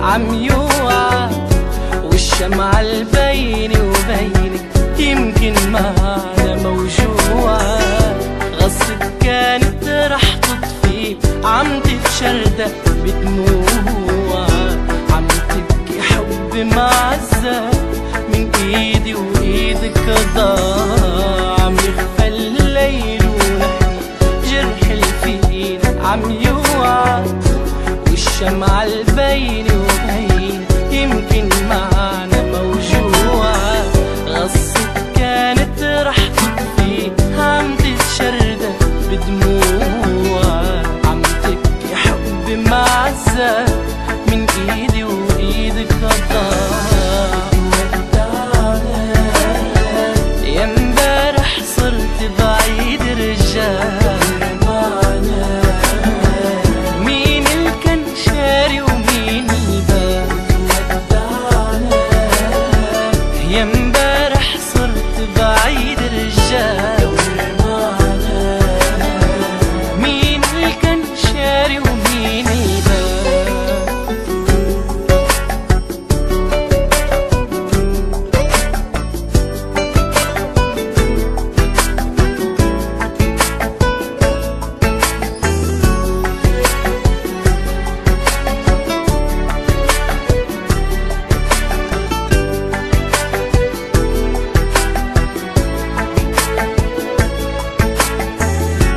عم يوعى، والشمعة البيني وبينك يمكن معنا موجوعة. غصب كانت رح تطفي، عم تتشردق بدموع، عم تبكي حب معزة من ايدي وايدك ضاع. عم يخفى الليل ونحن جرح الفين عم يوعى، والشمعة البيني وبين يمكن معنا موجوعة. غصب كانت رح تطفي، عم تتشردق بدموع، عم تبكي حب معزة من ايدي وايدك ضاع. يا امبارح صرت بعيد رجال، مين اللي كان شاري ومين الباب. يا امبارح صرت بعيد رجال، مين اللي كان شاري ومين الباب.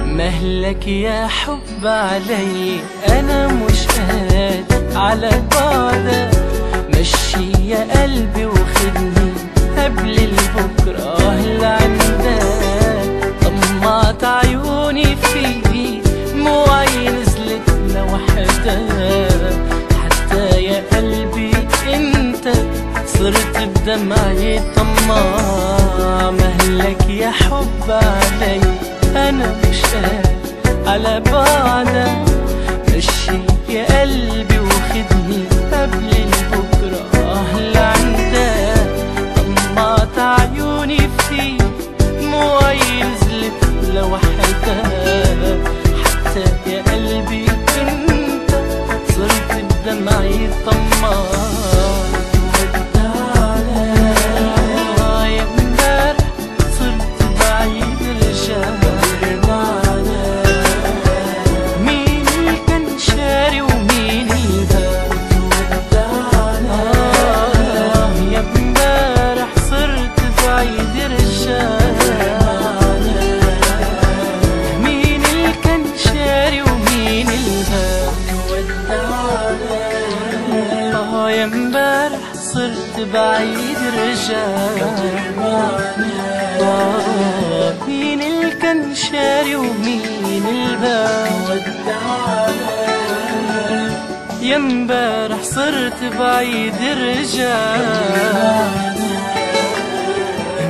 مهلك يا حب علي، انا مش قادر على بعدك. مشي يا قلبي وخدني قبل البكره لعندك. طمعت عيوني فيك، موعي نزلت لوحدها. حتى يا قلبي انت صرت بدمعي طماع. مهلك يا حب علي، أنا مش قادر على بعدك. مشي يا قلبي وخدني قبل البكرة لعندك. طمعت عيوني فيك، موعي نزلت لوحدها. حتى يا قلبي انت صرت بدمعي طماع. يا امبارح صرت بعيد رجال، مين اللي كان شاري ومين الباب. يا امبارح صرت بعيد رجال،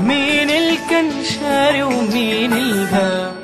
مين اللي كان شاري ومين الباب.